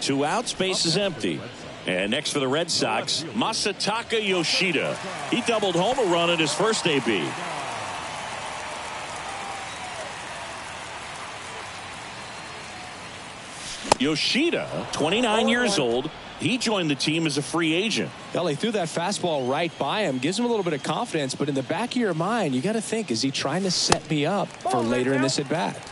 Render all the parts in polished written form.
2 outs, base is empty. And next for the Red Sox, Masataka Yoshida. He doubled home a run at his first AB. Yoshida, 29 years old. He joined the team as a free agent. Well, he threw that fastball right by him. Gives him a little bit of confidence, but in the back of your mind, you got to think, is he trying to set me up for later in this at-bat?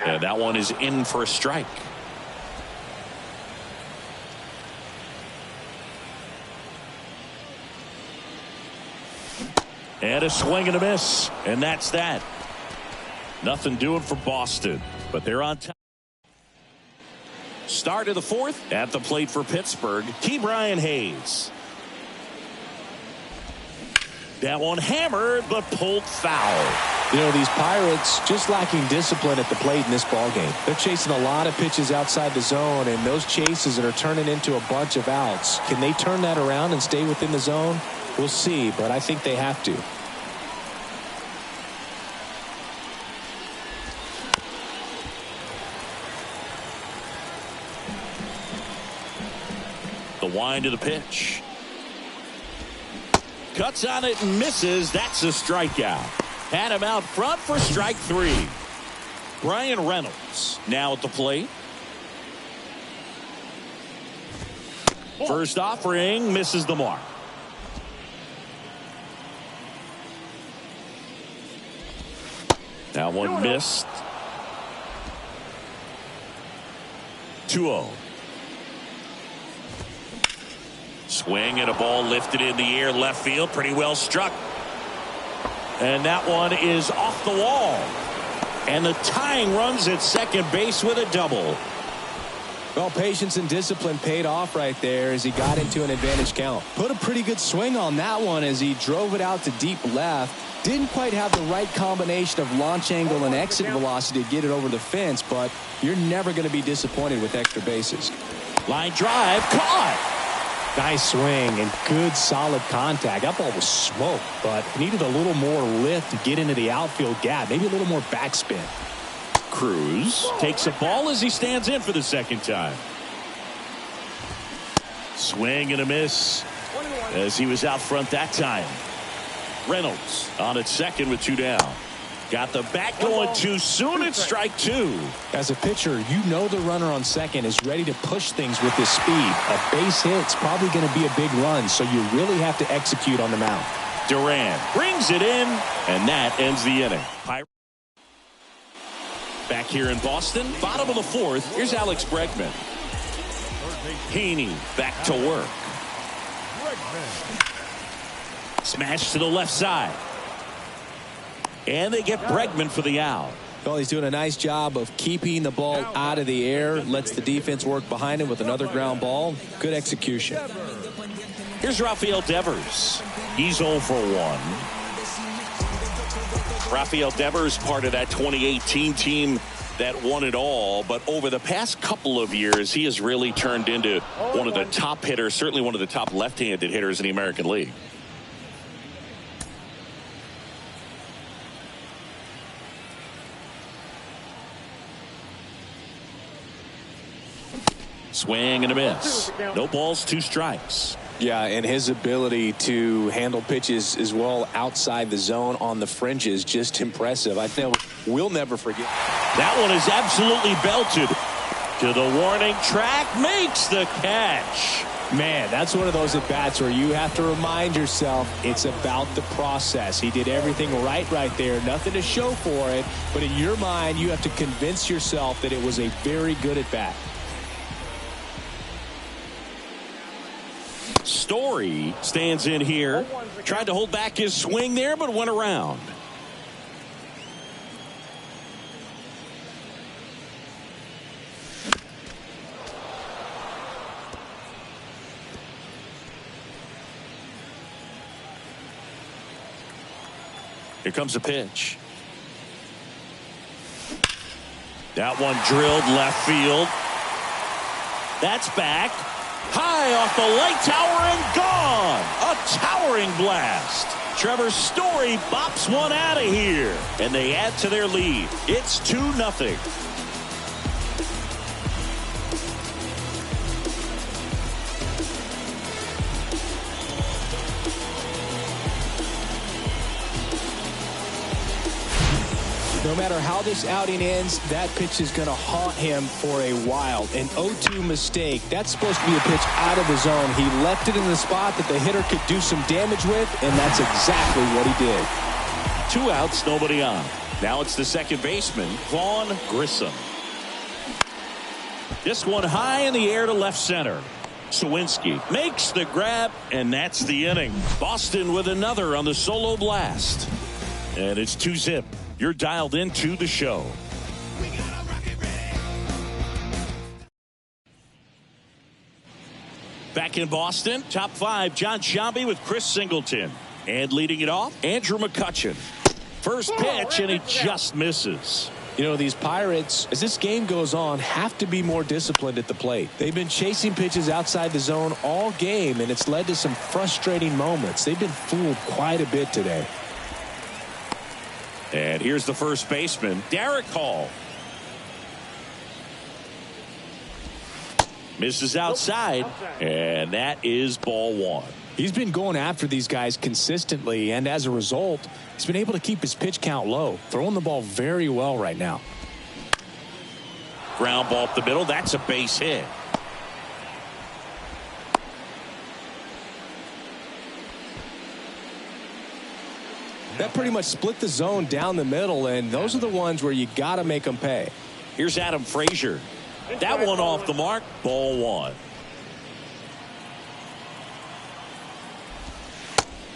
And that one is in for a strike. And a swing and a miss. And that's that. Nothing doing for Boston, but they're on top. Start of the 4th at the plate for Pittsburgh, Ke'Bryan Hayes. That one hammered, but pulled foul. You know, these Pirates just lacking discipline at the plate in this ballgame. They're chasing a lot of pitches outside the zone, and those chases that are turning into a bunch of outs. Can they turn that around and stay within the zone? We'll see, but I think they have to. The wind of the pitch. Cuts on it and misses. That's a strikeout. Had him out front for strike 3. Brian Reynolds now at the plate. First offering misses the mark. That one missed. 2-0. Swing and a ball lifted in the air left field. Pretty well struck. And that one is off the wall. And the tying runs at second base with a double. Well, patience and discipline paid off right there as he got into an advantage count. Put a pretty good swing on that one as he drove it out to deep left. Didn't quite have the right combination of launch angle and exit velocity to get it over the fence, but you're never going to be disappointed with extra bases. Line drive, caught. Nice swing and good solid contact. That ball was smoked, but needed a little more lift to get into the outfield gap. Maybe a little more backspin. Cruz takes a ball as he stands in for the second time. Swing and a miss as he was out front that time. Reynolds on at second with 2 down. Got the bat going too soon. It's strike 2. As a pitcher, you know the runner on second is ready to push things with his speed. A base hit's probably going to be a big run, so you really have to execute on the mound. Duran brings it in, and that ends the inning. Back here in Boston, bottom of the 4th, here's Alex Bregman. Heaney back to work. Smash to the left side. And they get Bregman for the out. Well, he's doing a nice job of keeping the ball out of the air. Lets the defense work behind him with another ground ball. Good execution. Here's Rafael Devers. He's 0 for 1. Rafael Devers, part of that 2018 team that won it all. But over the past couple of years, he has really turned into one of the top hitters, certainly one of the top left-handed hitters in the American League. Swing and a miss. No balls, 2 strikes. Yeah, and his ability to handle pitches as well outside the zone on the fringes, just impressive. I think we'll never forget. That one is absolutely belted to the warning track, makes the catch. Man, that's one of those at-bats where you have to remind yourself it's about the process. He did everything right there. Nothing to show for it, but in your mind, you have to convince yourself that it was a very good at-bat. Story stands in here. Tried to hold back his swing there, but went around. Here comes a pitch. That one drilled left field. That's back. High off the light tower and gone. A towering blast. Trevor Story bops one out of here, and they add to their lead. It's 2-0. No matter how this outing ends, that pitch is going to haunt him for a while. An 0-2 mistake. That's supposed to be a pitch out of the zone. He left it in the spot that the hitter could do some damage with, and that's exactly what he did. 2 outs, nobody on. Now it's the second baseman, Vaughn Grissom. This one high in the air to left center. Sawinski makes the grab, and that's the inning. Boston with another on the solo blast. And it's 2-0. You're dialed into the show. Back in Boston, top 5, John Sciambi with Chris Singleton. And leading it off, Andrew McCutchen. First pitch, and he just misses. You know, these Pirates, as this game goes on, have to be more disciplined at the plate. They've been chasing pitches outside the zone all game, and it's led to some frustrating moments. They've been fooled quite a bit today. And here's the first baseman, Derek Hall. Misses outside, and that is ball 1. He's been going after these guys consistently, and as a result, he's been able to keep his pitch count low, throwing the ball very well right now. Ground ball up the middle. That's a base hit. That pretty much split the zone down the middle, and those are the ones where you got to make them pay. Here's Adam Frazier. That one off the mark. Ball 1.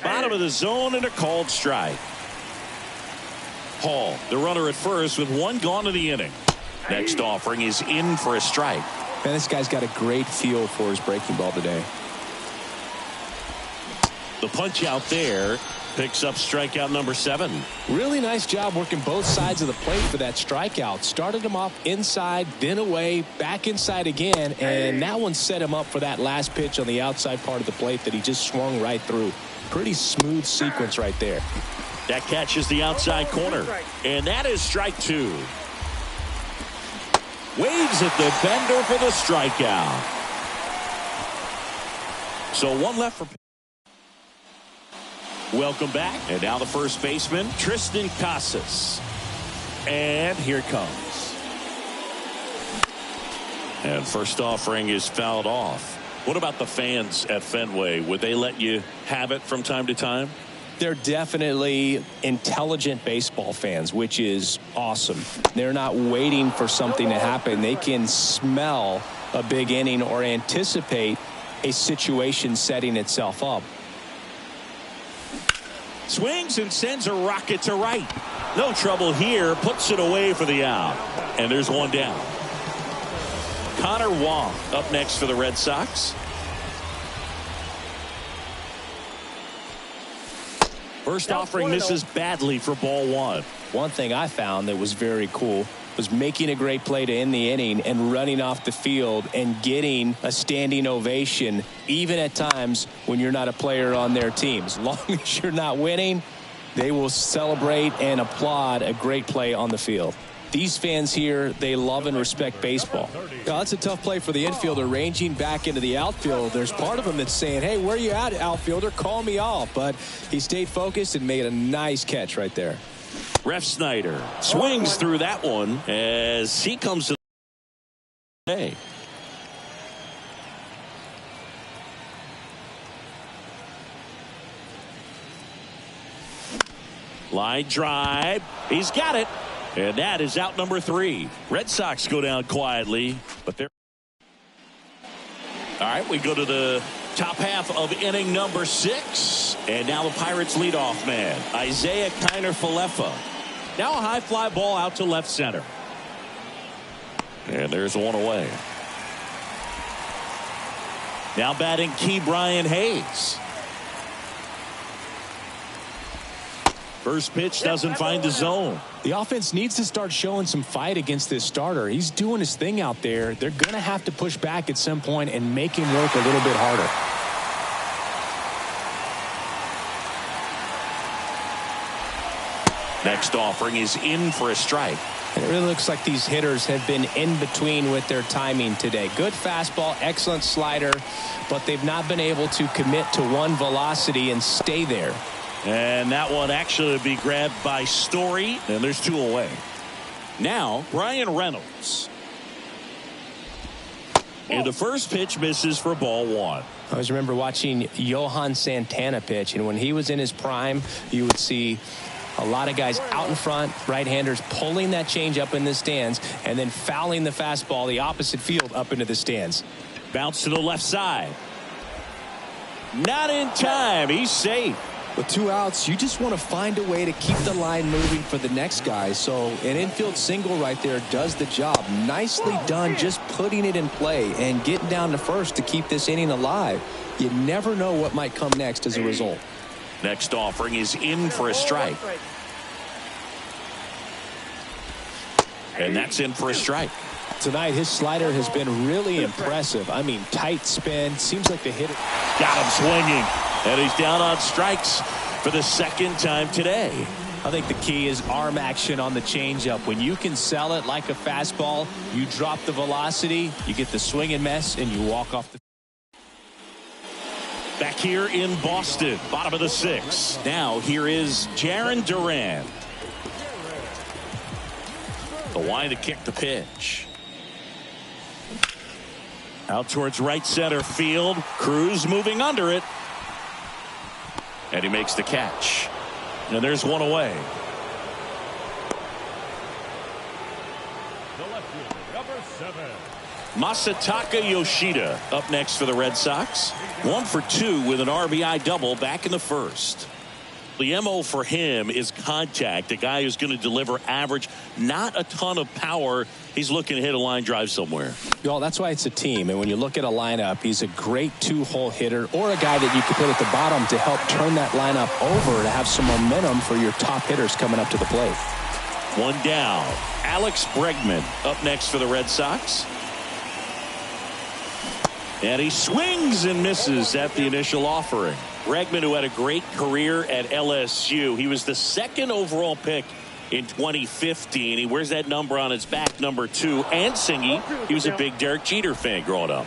Bottom of the zone and a called strike. Hall, the runner at first with 1 gone in the inning. Next offering is in for a strike. Man, this guy's got a great feel for his breaking ball today. The punch out there picks up strikeout number 7. Really nice job working both sides of the plate for that strikeout. Started him off inside, then away, back inside again, and that one set him up for that last pitch on the outside part of the plate that he just swung right through. Pretty smooth sequence right there. That catches the outside corner, and that is strike 2. Waves at the bender for the strikeout. So 1 left for. Welcome back, and now the first baseman, Tristan Casas. And here it comes. And first offering is fouled off. What about the fans at Fenway? Would they let you have it from time to time? They're definitely intelligent baseball fans, which is awesome. They're not waiting for something to happen. They can smell a big inning or anticipate a situation setting itself up. Swings and sends a rocket to right. No trouble here. Puts it away for the out. And there's 1 down. Connor Wong up next for the Red Sox. First offering misses badly for ball 1. One thing I found that was very cool was making a great play to end the inning and running off the field and getting a standing ovation, even at times when you're not a player on their team. As long as you're not winning, they will celebrate and applaud a great play on the field. These fans here, they love and respect baseball. Now, that's a tough play for the infielder ranging back into the outfield. There's part of him that's saying, hey, where you at, outfielder? Call me off. But he stayed focused and made a nice catch right there. Ref Snyder swings through that one as he comes to the day. Line drive. He's got it. And that is out number 3. Red Sox go down quietly, but they're. All right, we go to the top half of inning number 6. And now the Pirates leadoff man, Isaiah Kiner-Falefa. Now a high fly ball out to left center. And there's 1 away. Now batting Key Brian Hayes. First pitch doesn't find the zone. The offense needs to start showing some fight against this starter. He's doing his thing out there. They're going to have to push back at some point and make him work a little bit harder. Next offering is in for a strike. And it really looks like these hitters have been in between with their timing today. Good fastball, excellent slider, but they've not been able to commit to one velocity and stay there. And that one actually would be grabbed by Story, and there's 2 away. Now, Brian Reynolds. And the first pitch misses for ball 1. I always remember watching Johan Santana pitch, and when he was in his prime, you would see a lot of guys out in front, right-handers pulling that change up in the stands and then fouling the fastball the opposite field up into the stands. Bounce to the left side. Not in time. He's safe. With 2 outs, you just want to find a way to keep the line moving for the next guy. So an infield single right there does the job. Nicely done, just putting it in play and getting down to first to keep this inning alive. You never know what might come next as a result. Next offering is in for a strike. And that's in for a strike. Tonight, his slider has been really impressive. I mean, tight spin. Seems like the hitter got him swinging. And he's down on strikes for the second time today. I think the key is arm action on the changeup. When you can sell it like a fastball, you drop the velocity, you get the swing and miss, and you walk off the. Back here in Boston, bottom of the 6th. Now here is Jaron Duran. The line to kick the pitch. Out towards right center field. Cruz moving under it. And he makes the catch. And there's 1 away. Number 7. Masataka Yoshida up next for the Red Sox. 1 for 2 with an RBI double back in the first. The MO for him is contact. A guy who's going to deliver average, not a ton of power. He's looking to hit a line drive somewhere. Well, that's why it's a team. And when you look at a lineup, he's a great 2-hole hitter or a guy that you could put at the bottom to help turn that lineup over to have some momentum for your top hitters coming up to the plate. 1 down. Alex Bregman up next for the Red Sox. And he swings and misses at the initial offering. Bregman, who had a great career at LSU. He was the 2nd overall pick in 2015. He wears that number on his back, number 2. And Singy, he was a big Derek Jeter fan growing up.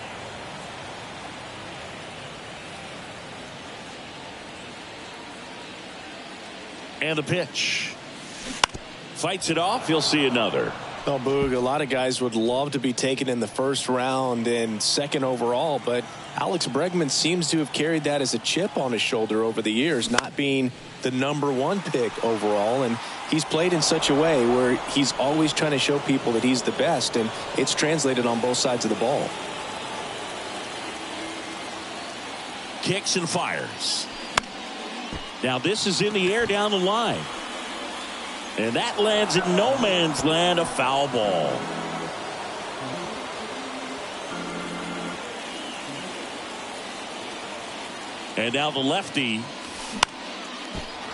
And the pitch. Fights it off. He'll see another. Well, Boog, a lot of guys would love to be taken in the first round and 2nd overall, but Alex Bregman seems to have carried that as a chip on his shoulder over the years, not being the number 1 pick overall. And he's played in such a way where he's always trying to show people that he's the best, and it's translated on both sides of the ball. Kicks and fires. Now this is in the air down the line. And that lands in no man's land, a foul ball. And now the lefty.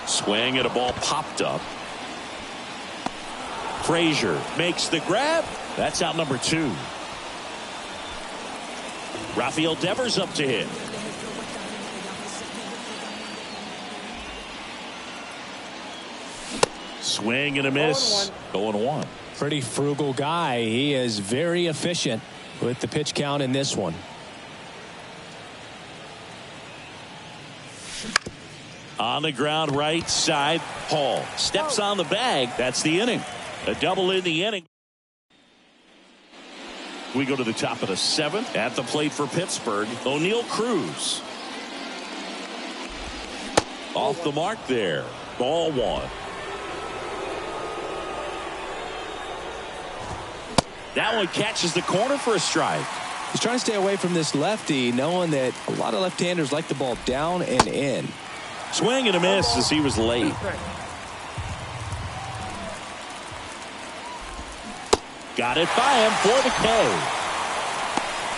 Swing and a ball popped up. Frazier makes the grab. That's out number 2. Rafael Devers up to hit. Swing and a miss. 0-1. Pretty frugal guy. He is very efficient with the pitch count in this one. On the ground right side, Hall steps on the bag. That's the inning. A double in the inning. We go to the top of the 7th. At the plate for Pittsburgh, O'Neal Cruz. Off the mark there. Ball 1. That one catches the corner for a strike. He's trying to stay away from this lefty, knowing that a lot of left-handers like the ball down and in. Swing and a miss as he was late. Got it by him for the K.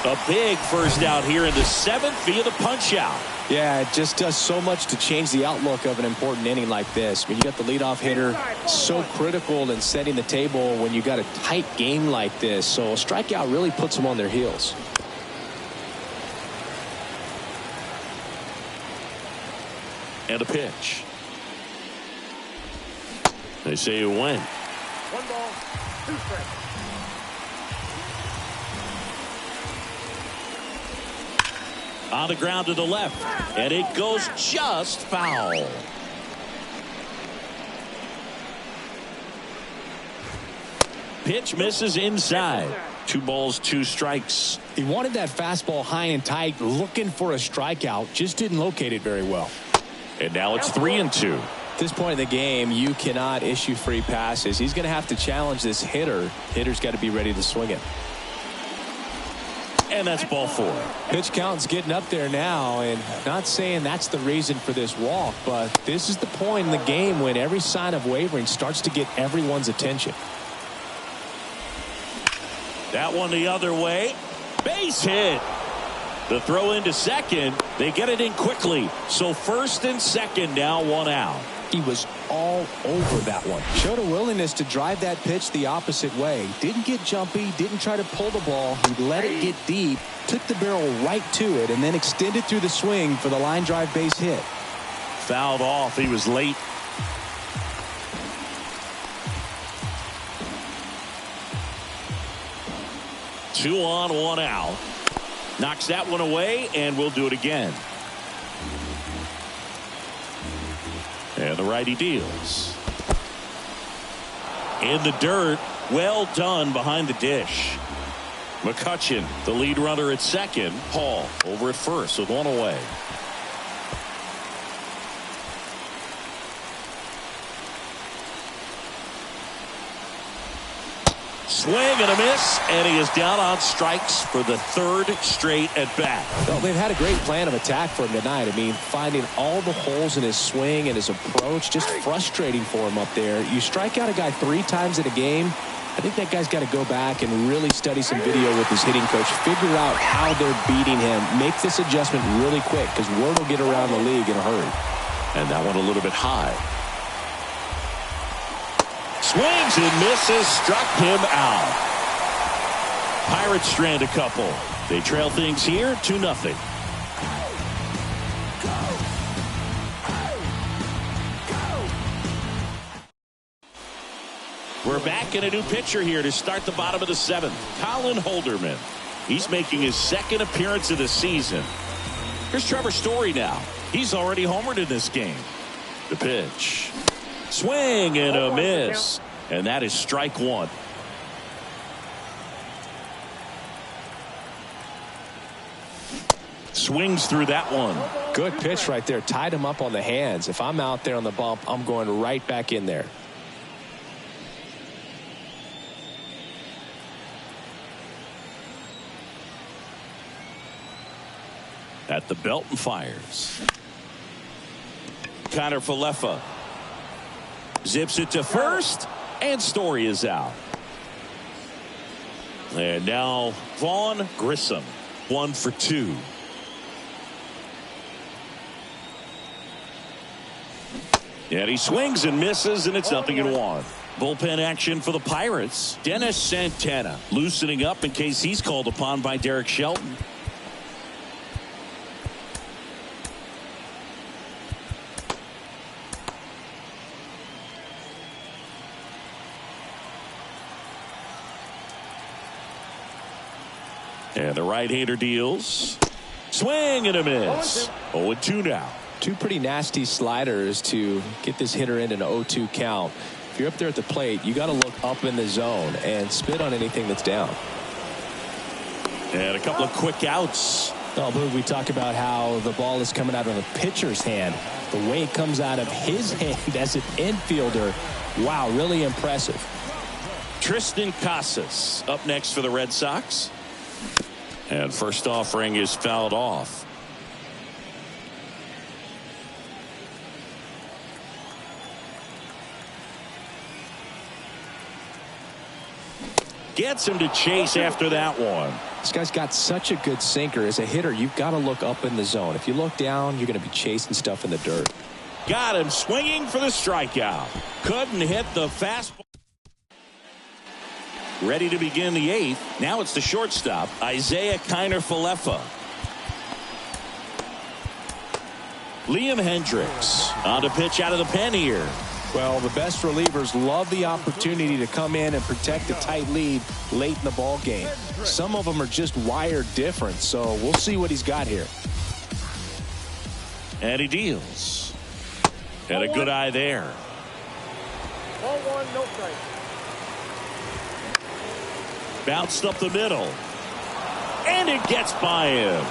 A big first out here in the 7th via the punch out. Yeah, it just does so much to change the outlook of an important inning like this. I mean, you got the leadoff hitter, so critical in setting the table when you got a tight game like this. So a strikeout really puts them on their heels. And a pitch. They say you win. 1 ball, 2 strikes. On the ground to the left, and it goes just foul. Pitch misses inside. 2 balls, 2 strikes. He wanted that fastball high and tight, looking for a strikeout, just didn't locate it very well. And now it's 3-2. At this point in the game, you cannot issue free passes. He's going to have to challenge this hitter. Hitter's got to be ready to swing it. And that's ball 4. Pitch count's getting up there now, and not saying that's the reason for this walk, but this is the point in the game when every sign of wavering starts to get everyone's attention. That one the other way. Base hit. The throw into second. They get it in quickly. So first and second now, 1 out. He was all over that one. Showed a willingness to drive that pitch the opposite way. Didn't get jumpy, didn't try to pull the ball. He let it get deep, took the barrel right to it, and then extended through the swing for the line drive base hit. Fouled off. He was late. Two on, 1 out. Knocks that one away, and we'll do it again. And the righty deals. In the dirt. Well done behind the dish. McCutchen, the lead runner at second. Hall over at first with 1 away. Swing and a miss, and he is down on strikes for the 3rd straight at bat. Well, they've had a great plan of attack for him tonight. I mean, finding all the holes in his swing and his approach, just frustrating for him up there. You strike out a guy 3 times in a game, I think that guy's got to go back and really study some video with his hitting coach, figure out how they're beating him, make this adjustment really quick, because word will get around the league in a hurry. And that one a little bit high. Swings and misses, struck him out. Pirates strand a couple. They trail things here 2-0. We're back in a new pitcher here to start the bottom of the 7th. Colin Holderman. He's making his 2nd appearance of the season. Here's Trevor Story now. He's already homered in this game. The pitch. Swing and a miss. And that is strike 1. Swings through that one. Good pitch right there. Tied him up on the hands. If I'm out there on the bump, I'm going right back in there. At the belt and fires. Connor Falefa zips it to first, and Story is out. And now Vaughn Grissom, 1 for 2. And he swings and misses, and it's 0-1. Bullpen action for the Pirates. Dennis Santana loosening up in case he's called upon by Derek Shelton. And the right-hander deals. Swing and a miss. 0-2 now. 2 pretty nasty sliders to get this hitter in an 0-2 count. If you're up there at the plate, you got to look up in the zone and spit on anything that's down. And a couple of quick outs. Oh, Boog, we talk about how the ball is coming out of the pitcher's hand. The way it comes out of his hand as an infielder, wow, really impressive. Tristan Casas up next for the Red Sox. And first offering is fouled off. Gets him to chase after that one. This guy's got such a good sinker. As a hitter, you've got to look up in the zone. If you look down, you're going to be chasing stuff in the dirt. Got him swinging for the strikeout. Couldn't hit the fastball. Ready to begin the eighth. Now it's the shortstop, Isaiah Kiner-Falefa. Liam Hendricks on to pitch out of the pen here. Well, the best relievers love the opportunity to come in and protect a tight lead late in the ball game. Some of them are just wired different, so we'll see what he's got here. And he deals. Had a good eye there. Ball one, no strike. Bounced up the middle. And it gets by him.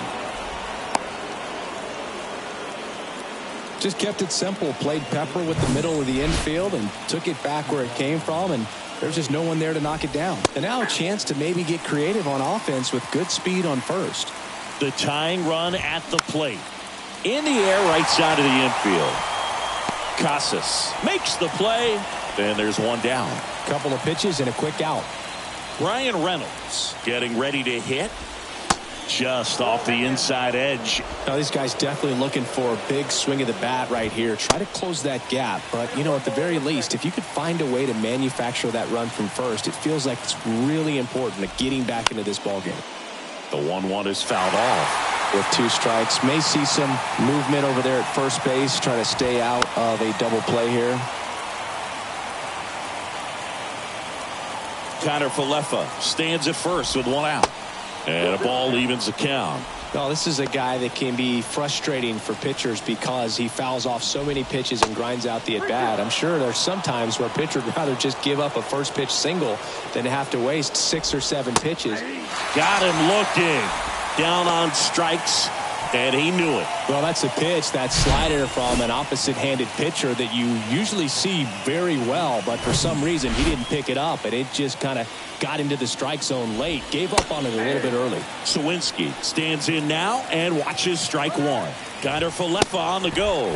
Just kept it simple, played pepper with the middle of the infield and took it back where it came from, and there's just no one there to knock it down. And now a chance to maybe get creative on offense with good speed on first. The tying run at the plate. In the air, right side of the infield. Casas makes the play, and there's one down. Couple of pitches and a quick out. Ryan Reynolds getting ready to hit. Just off the inside edge. Now, this guy's definitely looking for a big swing of the bat right here. Try to close that gap. But, you know, at the very least, if you could find a way to manufacture that run from first, it feels like it's really important to getting back into this ball game. The 1-1 is fouled off. With 2 strikes. May see some movement over there at first base. Try to stay out of a double play here. Kiner-Falefa stands at first with 1 out. And a ball evens the count. Well, this is a guy that can be frustrating for pitchers because he fouls off so many pitches and grinds out the at-bat. I'm sure there's some times where a pitcher would rather just give up a first pitch single than to have to waste 6 or 7 pitches. Got him looking. Down on strikes, and he knew it. Well, that's a pitch, that slider from an opposite-handed pitcher that you usually see very well, but for some reason he didn't pick it up, and it just kind of got into the strike zone late. Gave up on it a little bit early. Sawinski stands in now and watches strike 1. Kiner-Falefa on the go.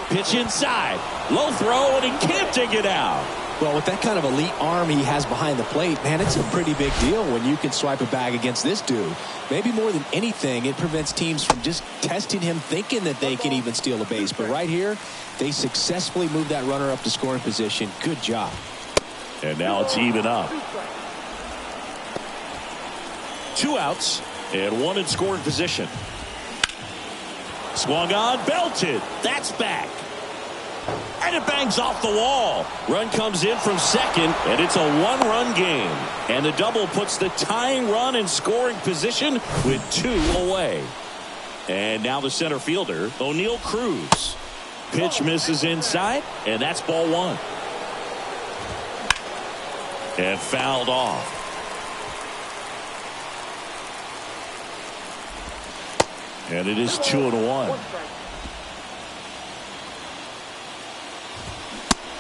Pitch inside. Low throw, and he can't dig it out. Well, with that kind of elite arm he has behind the plate, man, it's a pretty big deal when you can swipe a bag against this dude. Maybe more than anything, it prevents teams from just testing him, thinking that they can even steal a base. But right here, they successfully moved that runner up to scoring position. Good job. And now it's even up. 2 outs and 1 in scoring position. Swung on, belted. That's back. And it bangs off the wall. Run comes in from second, and it's a 1-run game. And the double puts the tying run in scoring position with 2 away. And now the center fielder, O'Neal Cruz. Pitch misses inside, and that's ball 1. And fouled off. And it is 2-1.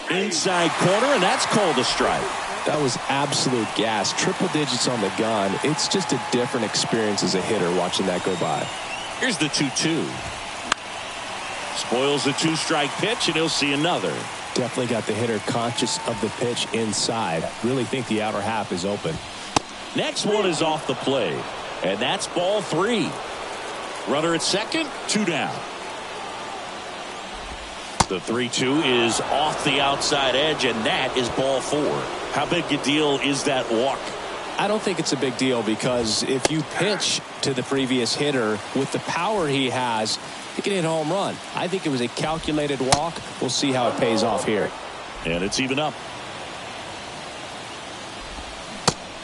Inside corner, and that's called a strike. That was absolute gas. Triple digits on the gun. It's just a different experience as a hitter watching that go by. Here's the 2-2. Spoils the 2-strike pitch, and he'll see another. Definitely got the hitter conscious of the pitch inside. Really think the outer half is open. Next one is off the plate, and that's ball 3. Runner at second, 2 down. The 3-2 is off the outside edge, and that is ball 4. How big a deal is that walk? I don't think it's a big deal because if you pitch to the previous hitter with the power he has, he can hit a home run. I think it was a calculated walk. We'll see how it pays off here. And it's even up.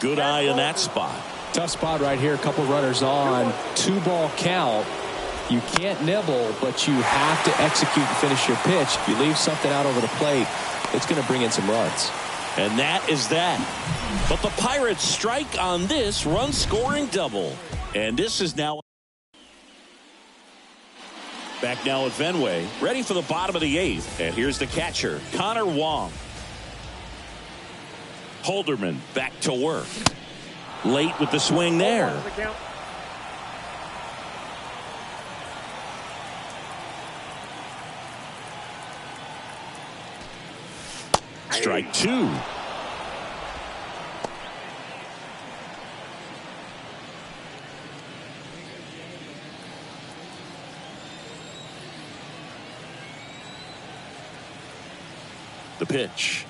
Good eye in that spot. Tough spot right here. A couple runners on. 2-ball count. You can't nibble, but you have to execute and finish your pitch. If you leave something out over the plate, it's going to bring in some runs. And that is that. But the Pirates strike on this run-scoring double. And this is now back now at Fenway, ready for the bottom of the 8th. And here's the catcher, Connor Wong. Holderman back to work. Late with the swing there. Strike 2. The pitch.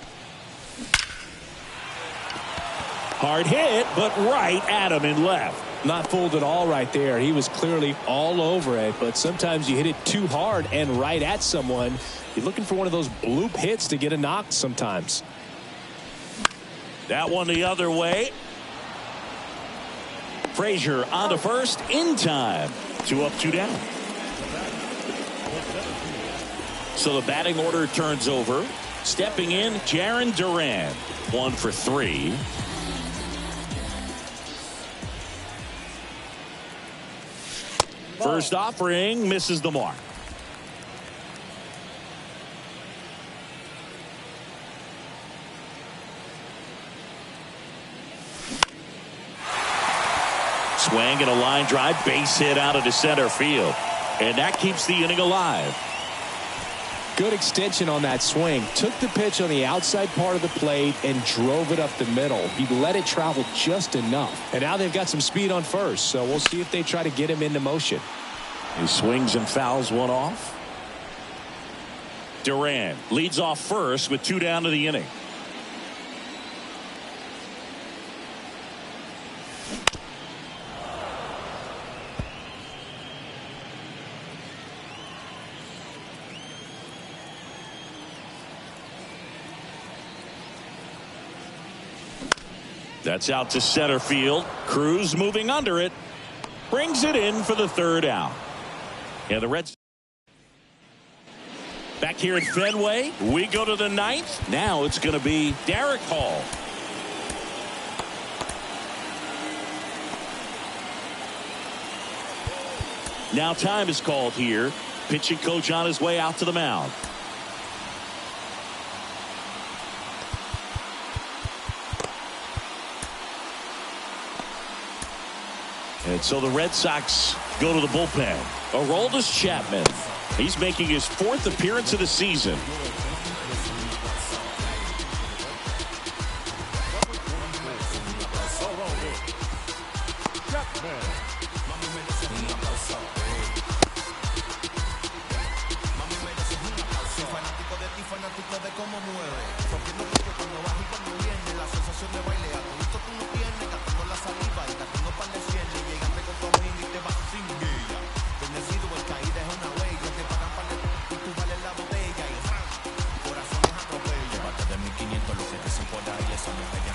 Hard hit, but right at him in left. Not fooled at all right there. He was clearly all over it, but sometimes you hit it too hard and right at someone. You're looking for one of those bloop hits to get a knock sometimes. That one the other way. Frazier on to first in time. 2 up, 2 down. So the batting order turns over. Stepping in, Jarren Duran. 1 for 3. First offering misses the mark. Swing and a line drive, base hit out into center field. And that keeps the inning alive. Good extension on that swing. Took the pitch on the outside part of the plate and drove it up the middle. He let it travel just enough. And now they've got some speed on first, so we'll see if they try to get him into motion. He swings and fouls one off. Duran leads off first with 2 down to the inning. That's out to center field. Cruz moving under it. Brings it in for the 3rd out. And the Reds back here at Fenway. We go to the 9th. Now it's going to be Derek Hall. Now time is called here. Pitching coach on his way out to the mound. And so the Red Sox go to the bullpen. Aroldis Chapman. He's making his 4th appearance of the season.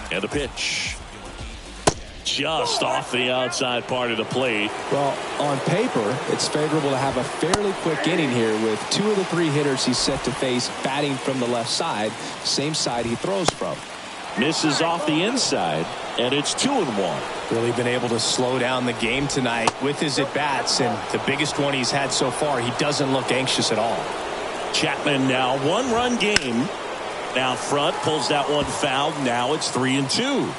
And a pitch. Just off the outside part of the plate. Well, on paper, it's favorable to have a fairly quick inning here with 2 of the 3 hitters he's set to face batting from the left side, same side he throws from. Misses off the inside, and it's 2-1. Really been able to slow down the game tonight with his at-bats, and the biggest one he's had so far, he doesn't look anxious at all. Chapman now 1-run game. Down front, pulls that one foul. Now it's 3-2.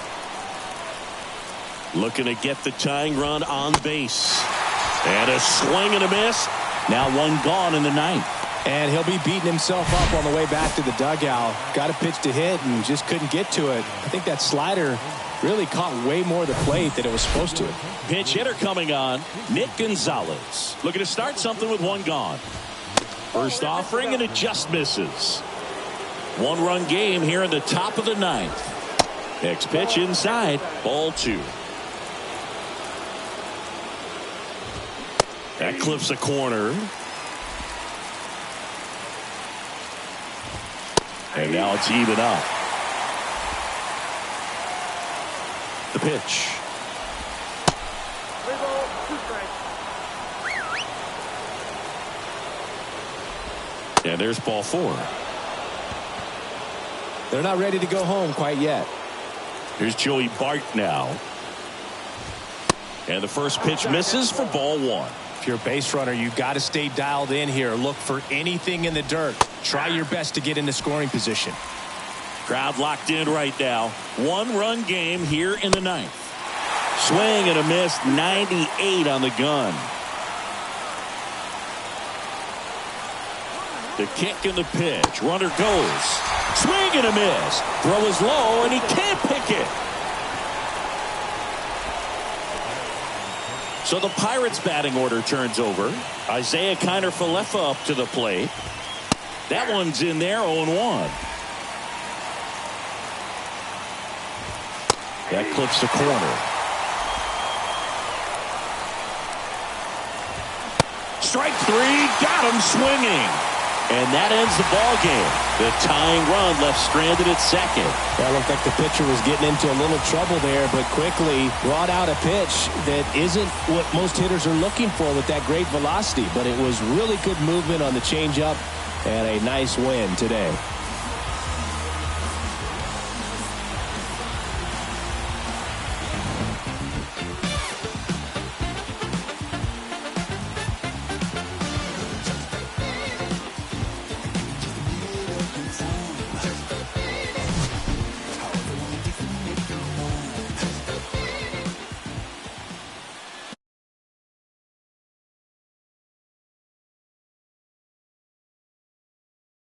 Looking to get the tying run on base. And a swing and a miss. Now 1 gone in the 9th. And he'll be beating himself up on the way back to the dugout. Got a pitch to hit and just couldn't get to it. I think that slider really caught way more of the plate than it was supposed to. Pinch hitter coming on, Nick Gonzalez. Looking to start something with 1 gone. First offering, and it just misses. 1-run game here in the top of the 9th. Next pitch inside, ball 2. That clips a corner. And now it's even up. The pitch. And there's ball 4. They're not ready to go home quite yet. Here's Joey Bart now. And the first pitch misses for ball 1. If you're a base runner, you got to stay dialed in here. Look for anything in the dirt. Try your best to get into scoring position. Crowd locked in right now. 1-run game here in the 9th. Swing and a miss. 98 on the gun. The kick and the pitch. Runner goes. Swing and a miss. Throw is low, and he can't pick it. So the Pirates batting order turns over. Isaiah Kiner-Falefa up to the plate. That one's in there, 0-1. That clips the corner. Strike three, got him swinging. And that ends the ball game. The tying run left stranded at second. That looked like the pitcher was getting into a little trouble there, but quickly brought out a pitch that isn't what most hitters are looking for with that great velocity. But it was really good movement on the changeup and a nice win today.